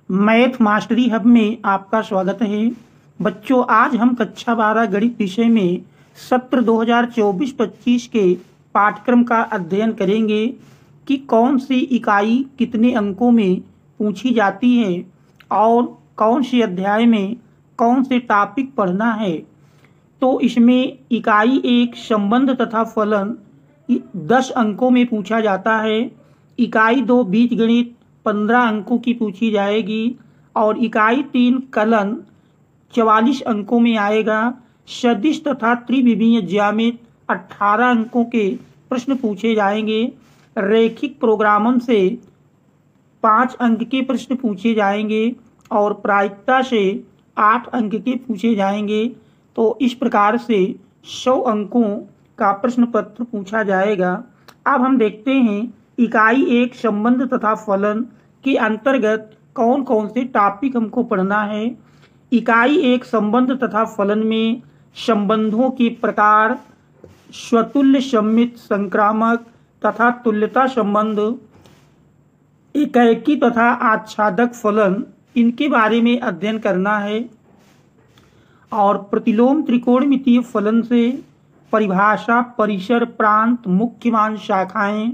Math mastery hub में आपका स्वागत है। बच्चों, आज हम कक्षा 12 गणित विषय में सत्र 2024-25 के पाठ्यक्रम का अध्ययन करेंगे कि कौन सी इकाई कितने अंकों में पूछी जाती है और कौन से अध्याय में कौन से टॉपिक पढ़ना है। तो इसमें इकाई 1 संबंध तथा फलन 10 अंकों में पूछा जाता है। इकाई 2 बीजगणित 15 अंकों की पूछी जाएगी और इकाई 3 कलन 44 अंकों में आएगा। सदिश तथा त्रिविमीय ज्यामिति 18 अंकों के प्रश्न पूछे जाएंगे। रैखिक प्रोग्रामन से 5 अंक के प्रश्न पूछे जाएंगे और प्रायिकता से 8 अंक के पूछे जाएंगे। तो इस प्रकार से 100 अंकों का प्रश्न पत्र पूछा जाएगा। अब हम देखते हैं इकाई 1 संबंध तथा फलन के अंतर्गत कौन कौन से टॉपिक हमको पढ़ना है। इकाई 1 संबंध तथा फलन में संबंधों के प्रकार, स्वतुल्य सममित संक्रामक तथा तुल्यता संबंध, एकैकी तथा आच्छादक फलन, इनके बारे में अध्ययन करना है। और प्रतिलोम त्रिकोणमितीय फलन से परिभाषा, परिसर, प्रांत, मुख्य मान, शाखाएं,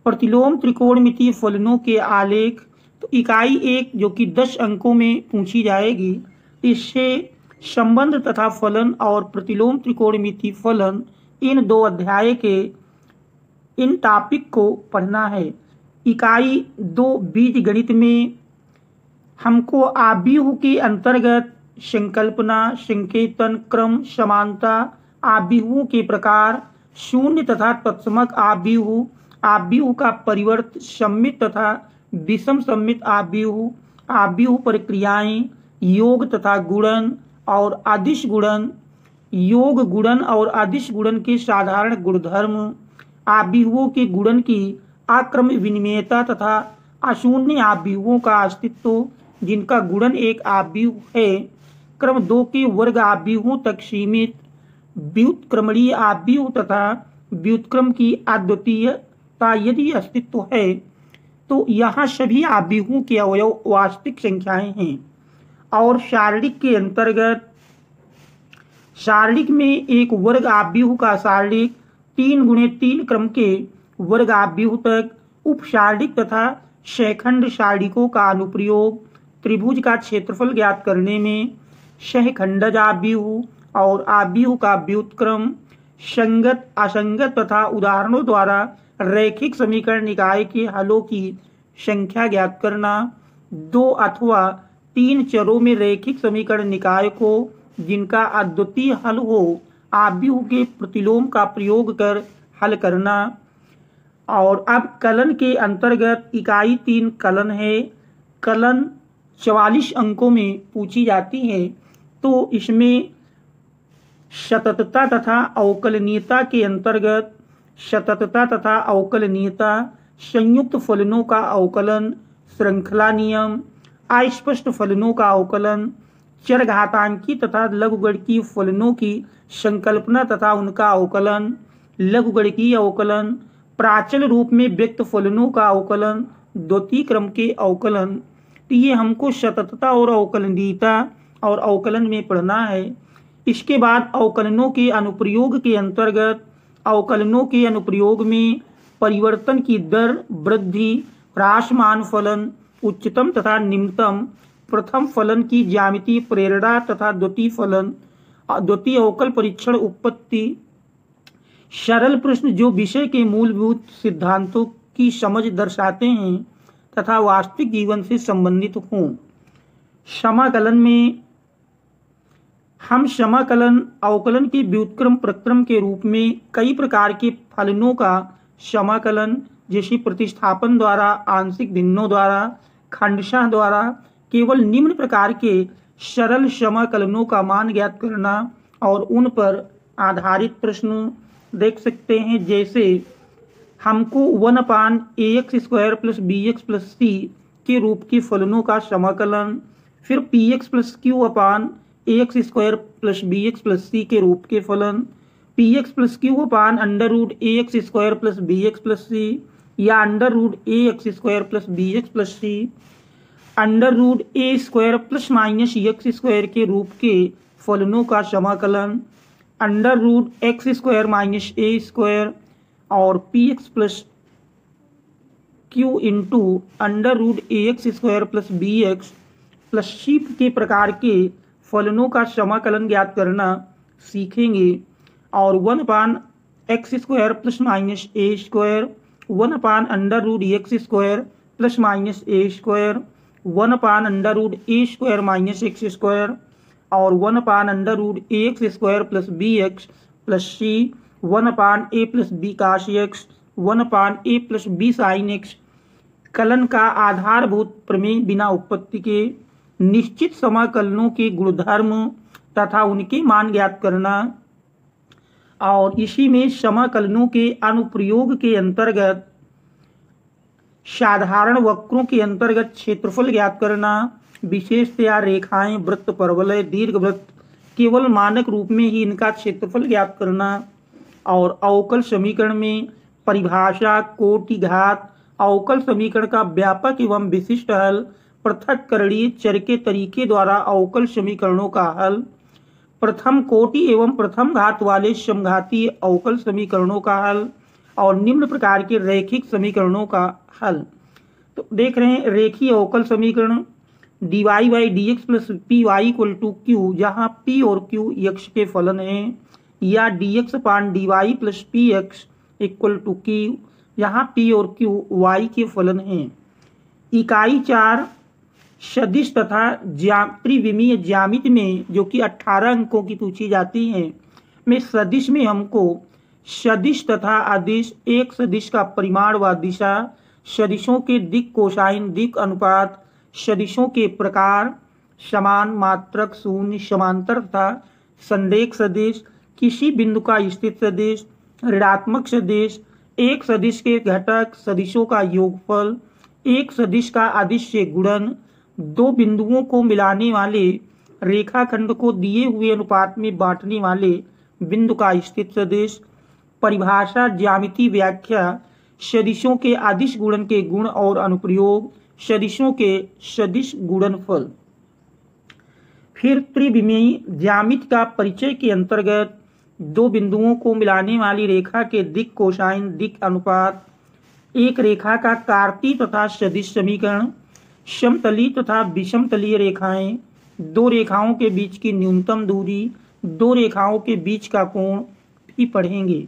प्रतिलोम त्रिकोणमितीय फलनों के आलेख। तो इकाई 1 जो कि 10 अंकों में पूछी जाएगी, इससे संबंध तथा फलन और प्रतिलोम त्रिकोणमितीय फलन, इन 2 अध्याय के इन टॉपिक को पढ़ना है। इकाई 2 बीजगणित में हमको आव्यूह के अंतर्गत संकल्पना, संकेतन, क्रम, समानता, आव्यूहों के प्रकार, शून्य तथा तत्समक आव्यूह, आव्यूह का परिवर्त, सममित तथा विषम सममित आव्यूह, आव्यूह प्रक्रियाएं, योग तथा गुणन और अदिश गुणन, योग गुणन और अदिश गुणन के साधारण गुणधर्म, आव्यूहों के गुणन की अक्रम विनिमेयता तथा अशून्य आव्यूहों का अस्तित्व जिनका गुणन एक आव्यूह है, क्रम 2 के वर्ग आव्यूहों तक सीमित, व्युत्क्रमणीय आव्यूह तथा व्युत्क्रम की अद्वितीयता यदि अस्तित्व है तो यहाँ सभी आव्यूहों के अवयव वास्तविक संख्याएं हैं। और सारणिक के अंतर्गत सारणिक में एक वर्ग आव्यूह का सारणिक 3x3 क्रम के वर्ग आव्यूह तक, उपसारणिक तथा सहखंड सारणिकों का अनुप्रयोग, त्रिभुज का क्षेत्रफल ज्ञात करने में, सहखंडज आव्यूह और आव्यूह का व्युत्क्रम, संगत, असंगत तथा उदाहरणों द्वारा रैखिक समीकरण निकाय के हलों की संख्या ज्ञात करना, 2 अथवा 3 चरों में रैखिक समीकरण निकाय को जिनका अद्वितीय हल हो, आव्यूह के प्रतिलोम का प्रयोग कर हल करना। और अब कलन के अंतर्गत इकाई 3 कलन है। कलन 44 अंकों में पूछी जाती है। तो इसमें सततता तथा अवकलनीयता के अंतर्गत सततता तथा अवकलनीयता, संयुक्त फलनों का अवकलन, श्रृंखला नियम, अस्पष्ट फलनों का अवकलन, चरघातांकी तथा लघुगणकीय फलनों की संकल्पना तथा उनका अवकलन, लघुगणकीय अवकलन, प्राचल रूप में व्यक्त फलनों का अवकलन, द्वितीय क्रम के अवकलन। तो ये हमको सततता और अवकलनीयता और अवकलन में पढ़ना है। इसके बाद अवकलनों के अनुप्रयोग के अंतर्गत अवकलनों के अनुप्रयोग में परिवर्तन की दर, वृद्धि, ह्रासमान फलन, उच्चतम तथा निम्नतम, प्रथम फलन की ज्यामितीय प्रेरणा तथा द्वितीय फलन, द्वितीय अवकल परीक्षण उत्पत्ति, सरल प्रश्न जो विषय के मूलभूत सिद्धांतों की समझ दर्शाते हैं तथा वास्तविक जीवन से संबंधित हों। समाकलन में हम समाकलन अवकलन के व्युत्क्रम प्रक्रम के रूप में कई प्रकार के फलनों का समाकलन, जैसे प्रतिस्थापन द्वारा, आंशिक भिन्नों द्वारा, खंडशः द्वारा, केवल निम्न प्रकार के सरल समाकलनों का मान ज्ञात करना और उन पर आधारित प्रश्न देख सकते हैं। जैसे हमको 1/ax² + bx + c के रूप के फलनों का समाकलन, फिर px + q/ax² + bx + c के रूप के फलन, px + q/√ax² + bx + c या √ax² + bx + c, under root a square plus minus x square के रूप के फलनों का समाकलन, under root x square minus a square और p x plus q into under root a x square plus b x plus c के प्रकार के फलनों का समाकलन ज्ञात करना सीखेंगे। और 1/x square plus minus a square, 1/अंडर root x square plus minus a square, 1/अंडर root a square minus x square और 1/अंडर root a x square plus b x plus c, 1/a plus b cos x, 1/a plus b sine x. कलन का आधारभूत प्रमेय बिना उत्पत्ति के निश्चित समाकलनों के गुणधर्म तथा उनके मान ज्ञात करना और इसी में समाकलनों के अनुप्रयोग के अंतर्गत साधारण वक्रों के अंतर्गत क्षेत्रफल ज्ञात करना, विशेषतया रेखाएं, वृत्त, परवलय, दीर्घवृत्त, केवल मानक रूप में ही इनका क्षेत्रफल ज्ञात करना और अवकल समीकरण में परिभाषा, कोटि, घात, अवकल समीकरण का व्यापक एवं विशिष्ट हल, पृथक्करणीय चर के तरीके द्वारा अवकल समीकरणों का हल, प्रथम कोटि एवं प्रथम घात वाले समघातीय अवकल समीकरणों का हल और निम्न प्रकार के रैखिक समीकरणों का हल। तो देख रहे हैं रेखीय अवकल समीकरण dy by d x plus p y equal to q, जहाँ p और q यक्ष के फलन हैं, या dx upon dy plus p x equal to q, यहाँ p और q y के फलन हैं। इकाई 4 सदिश तथा त्रिविमीय ज्यामिति में जो कि 18 अंकों की पूछी जाती हैं, में सदिश में हमको सदिश तथा अदिश, एक सदिश का परिमाण व दिशा, सदिशों के दिक् कोसाइन दिक् अनुपात, सदिशों के प्रकार, समान, मात्रक, शून्य, समांतर तथा संरेख सदिश, किसी बिंदु का स्थित सदिश, ऋणात्मक सदिश, एक सदिश के घटक सदिशों का योगफल, एक सदिश का अदिश से गुणन, दो बिंदुओं को मिलाने वाले रेखाखंड को दिए हुए अनुपात में बांटने वाले बिंदु का स्थित सदिश, परिभाषा, ज्यामिति, व्याख्या, सदिशों के अदिश गुणन के गुण और अनुप्रयोग, सदिशों के सदिश गुणनफल। फिर त्रिविमीय ज्यामिति का परिचय के अंतर्गत दो बिंदुओं को मिलाने वाली रेखा के दिक् कोसाइन दिक् अनुपात, एक रेखा का कार्तीय तथा सदिश समीकरण, समतली तथा विषमतलीय रेखाएं, दो रेखाओं के बीच की न्यूनतम दूरी, दो रेखाओं के बीच का कोण भी पढ़ेंगे।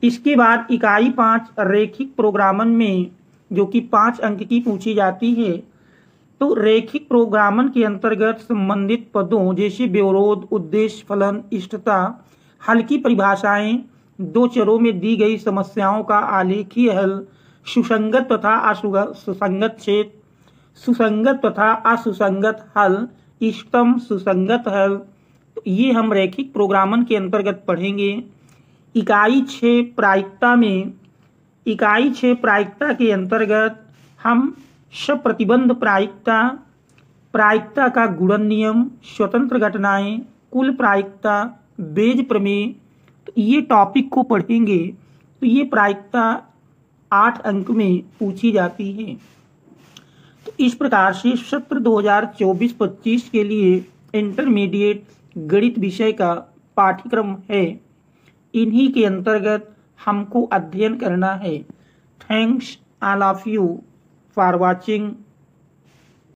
इसके बाद इकाई 5 रैखिक प्रोग्रामन में जो कि 5 अंक की पूछी जाती है, तो रैखिक प्रोग्रामन के अंतर्गत संबंधित पदों जैसे व्यवरोध, उद्देश्य, फलन, इष्टता, हल की परिभाषाएं, दो चरों में दी गई समस्याओं का आलेखीय हल, सुसंगत तथा असुसंगत छेद, सुसंगत तथा असुसंगत हल, इष्टतम सुसंगत हल, तो ये हम रैखिक प्रोग्रामन के अंतर्गत पढ़ेंगे। इकाई 6 प्रायिकता में, इकाई 6 प्रायिकता के अंतर्गत हम सप्रतिबंध प्रायिकता, प्रायिकता का गुणन नियम, स्वतंत्र घटनाएं, कुल प्रायिकता, बेज प्रमेय, तो ये टॉपिक को पढ़ेंगे। तो ये प्रायिकता 8 अंक में पूछी जाती है। तो इस प्रकार से सत्र 2024-25 के लिए इंटरमीडिएट गणित विषय का पाठ्यक्रम है। इन्हीं के अंतर्गत हमको अध्ययन करना है। Thanks all of you for watching.